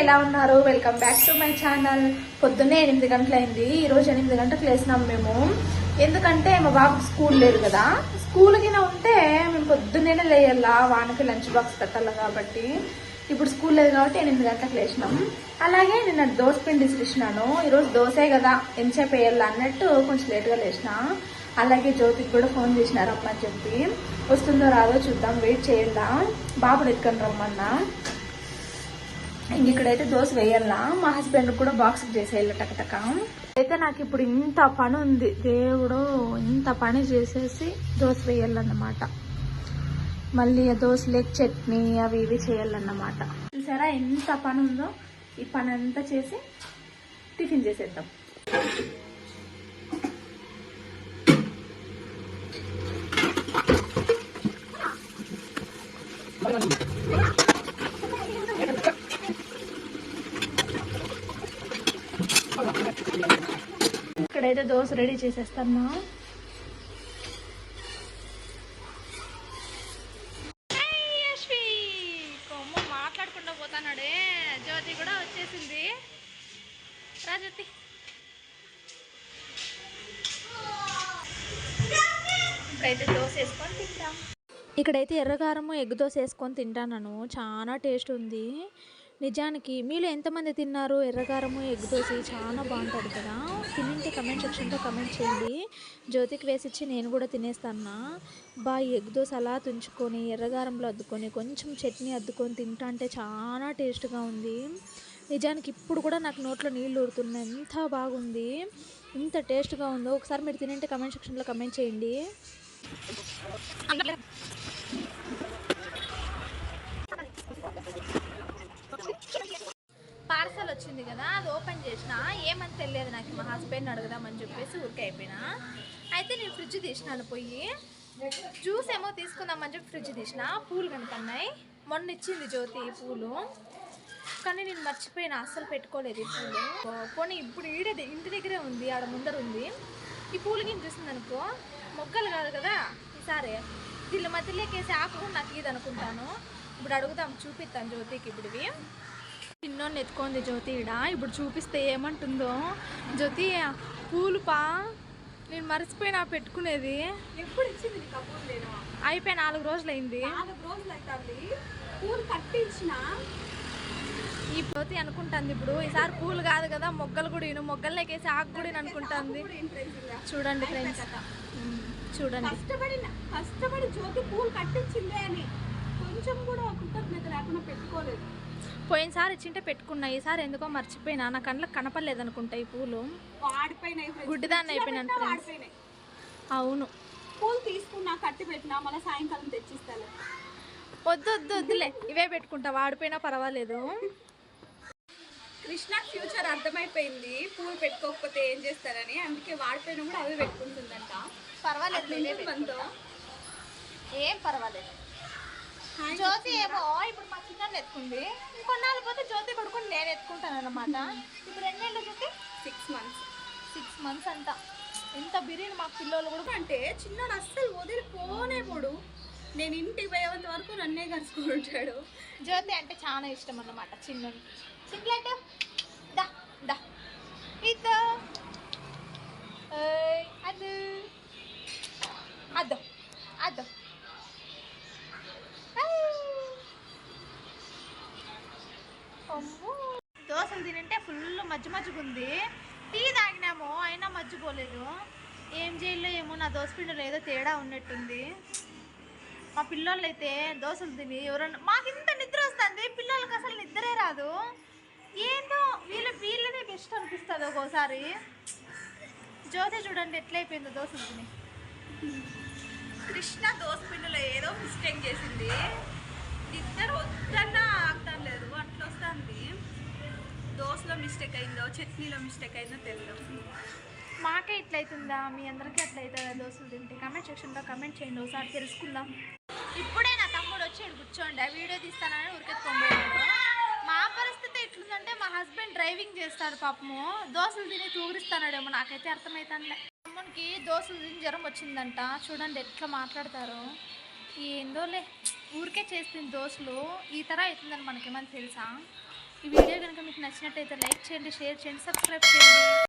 ఎలా ఉన్నారు? Welcome back to my channel. పొద్దున్నే 8 గంటలైంది. ఈరోజు 8 గంటలకు లేసినాం మేము. ఎందుకంటే మా బాబుకి స్కూల్ లేదు కదా. స్కూల్ కింద ఉంటే మేము పొద్దున్నే లేయాలా, వానికి లంచ్ బాక్స్ పెట్టాలి కాబట్టి. ఇప్పుడు స్కూల్ లేదు కాబట్టి 8 గంటలకు లేచినాం. అలాగే నిన్న దోశ పిండి ఇసిరిసినాను. ఈరోజు దోశే కదా, ఎంతసేపు వేయాలా అన్నట్టు కొంచెం లేట్గా లేచిన. అలాగే జ్యోతికి కూడా ఫోన్ చేసినారు అమ్మని చెప్పి. వస్తుందో రాదో చూద్దాం, వెయిట్ చేయాలా. బాబుని ఎత్తుకొని రమ్మన్నా. ఇక్కడైతే దోశ వేయాలా. మా హస్బెండ్ కూడా బాక్స్ చేసేయాలి టకటక. అయితే నాకు ఇప్పుడు ఇంత పని ఉంది, దేవుడు ఇంత పని చేసేసి దోశ వేయాలన్నమాట. మళ్ళీ దోశలేకి చట్నీ అవి ఇవి చేయాలన్నమాట. చూసారా ఎంత పని ఉందో. ఈ పని అంతా చేసి టిఫిన్ చేసేద్దాం. ఇక్కడైతే దోశ రెడీ చేసేస్తాను. మాట్లాడకుండా పోతానాడే. జ్యోతి కూడా వచ్చేసింది. రా జ్యోతి. ఇక్కడైతే దోశ వేసుకొని తింటాం. ఇక్కడైతే ఎర్రకారము ఎగ్ దోశ వేసుకొని తింటాను. చాలా టేస్ట్ ఉంది. నిజానికి మీలో ఎంతమంది తిన్నారు ఎర్రకారము ఎగ్ దోశ? చాలా బాగుంటుంది కదా. తినింటే కమెంట్ సెక్షన్లో కమెంట్ చేయండి. జ్యోతికి వేసిచ్చి నేను కూడా తినేస్తాను. ఎగ్ దోశ అలా తుంచుకొని ఎర్రకారంలో అద్దుకొని కొంచెం చట్నీ అద్దుకొని తింటా అంటే చాలా టేస్ట్గా ఉంది. నిజానికి ఇప్పుడు కూడా నాకు నోట్లో నీళ్ళు ఊరుతున్నాయి. ఎంత బాగుంది, ఎంత టేస్ట్గా ఉందో. ఒకసారి మీరు తినింటే కమెంట్ సెక్షన్లో కమెంట్ చేయండి. పార్సల్ వచ్చింది కదా, అది ఓపెన్ చేసిన. ఏమని తెలియదు నాకు. మా హస్బెండ్ అడుగుదామని చెప్పేసి ఊరికే అయిపోయినా. అయితే నేను ఫ్రిడ్జ్ తీసినాను. పోయి జ్యూస్ ఏమో తీసుకుందామని చెప్పి ఫ్రిడ్జ్ తీసిన. పూలు కనుకున్నాయి. మొన్న ఇచ్చింది జ్యోతి పూలు, కానీ నేను మర్చిపోయినా, అస్సలు పెట్టుకోలేదు ఈ పూలు. పోనీ ఇప్పుడు ఇంటి దగ్గరే ఉంది, ఆడ ముందర ఉంది. ఈ పూలు గిన్నె చూసింది అనుకో, మొగ్గలు కాదు కదా ఈసారి. దీళ్ళ మధ్యలోకేసి ఆకు నాకు ఇది అనుకుంటాను. ఇప్పుడు అడుగుతాం, చూపిస్తాను జ్యోతికి. ఇప్పుడు ఇవి చిన్నోని ఎత్తుకుంది జ్యోతి. ఇప్పుడు చూపిస్తే ఏమంటుందో. జ్యోతి పూలు నేను మర్చిపోయినా పెట్టుకునేది. ఎప్పుడు ఇచ్చింది నీకు ఆ పూలు? నేను అయిపోయి 4 రోజులు అయింది. 4 రోజులు అవుతుంది. పూలు కట్టించిన ఈ జ్యోతి అనుకుంటుంది ఇప్పుడు ఈసారి పూలు కాదు కదా, మొగ్గలు కూడా మొగ్గల్లోకేసి ఆకు కూడా అనుకుంటుంది. చూడండి ఫ్రెండ్స్, చూడండి. కష్టపడి జ్యోతి పూలు కట్టించిందే అని కొంచెం కూడా కృతజ్ఞత లేకుండా పెట్టుకోలేదు. పోయినసారి ఇచ్చింటే పెట్టుకున్నా, ఈసారి ఎందుకో మర్చిపోయినా. నా కళ్ళకి కనపడలేదు అనుకుంటా. ఈ పూలు గుడ్డిదాన్ని అయిపోయినాను ఫ్రెండ్స్. అవును, పూలు తీసుకున్నా, కట్టి పెట్టినా, మళ్ళీ సాయంకాలం తెచ్చిస్తాను. వద్దులే, ఇవే పెట్టుకుంటా, వాడిపోయినా పర్వాలేదు. కృష్ణ ఫ్యూచర్ అర్థమైపోయింది, పూలు పెట్టుకోకపోతే ఏం చేస్తారని. అందుకే వాడిపోయినా కూడా అవే పెట్టుకుంటుందంట. పర్వాలేదు, ఏం పర్వాలేదు. జ్యోతి ఏమో ఇప్పుడు మా చిన్న ఎత్తుకుంది. కొన్నాళ్ళు పోతే జ్యోతి కొడుకుని నేను ఎత్తుకుంటాను అన్నమాట. ఇప్పుడు ఎన్నేళ్ళు జ్యోతి? 6 months అంట. ఎంత బిర్యానీ మా పిల్లలు కూడా. అంటే చిన్నోడు అస్సలు వదిలిపోనేపోడు. నేను ఇంటికి పోయేంత వరకు నన్నే కలుసుకుంటాడు. జ్యోతి అంటే చాలా ఇష్టం అన్నమాట. చిన్నోడు చింట్లెట్ దా దా ఇద్దో అద్దు అద్దో అద్దో. దోశలు తినంటే ఫుల్ మజ్జిగుంది. టీ తాగినాము, అయినా మజ్జిపోలేదు. ఏం చేయాలో ఏమో, నా దోశ పిండిలో ఏదో తేడా ఉన్నట్టుంది. మా పిల్లలు అయితే దోశలు తిని ఎవరన్నా, మాకు ఇంత నిద్ర వస్తుంది, పిల్లలకి అసలు నిద్రే రాదు. ఏందో వీళ్ళదే బెస్ట్ అనిపిస్తుంది ఒక్కోసారి. జ్యోతి చూడండి ఎట్లయిపోయిందో దోశలు తిని. కృష్ణ దోశ పిండిలో ఏదో మిస్టేక్ చేసింది. నిద్ర వద్దన్నా ఆగటం లేదు, అట్లా వస్తుంది. దోశలో మిస్టేక్ అయిందో, చట్నీలో మిస్టేక్ అయిందో తెలియదు. మాకే ఇట్లయితుందా, మీ అందరికీ అట్లయితుందా దోశలు తింటే? కమెంట్ సెక్షన్లో కమెంట్ చేయండి, ఒకసారి తెలుసుకుందాం. ఇప్పుడే నా తమ్ముడు వచ్చి కూర్చోండి, వీడియో తీస్తానని ఉరికెత్తుకోబోయాడు. మా పరిస్థితి ఎట్లుందంటే, మా హస్బెండ్ డ్రైవింగ్ చేస్తాడు పాపము. దోశలు తిని తూగిస్తానాడేమో, నాకైతే అర్థమవుతానులే. తమ్మునికి దోశలు తిని జ్వరం వచ్చిందంట. చూడండి ఎట్లా మాట్లాడతారు. ఏందోలే, ఊరికే చేస్తుంది దోశలు. ఈ తర అవుతుందని మనకేమని తెలుసా? ఈ వీడియో కనుక మీకు నచ్చినట్టయితే లైక్ చేయండి, షేర్ చేయండి, సబ్స్క్రైబ్ చేయండి.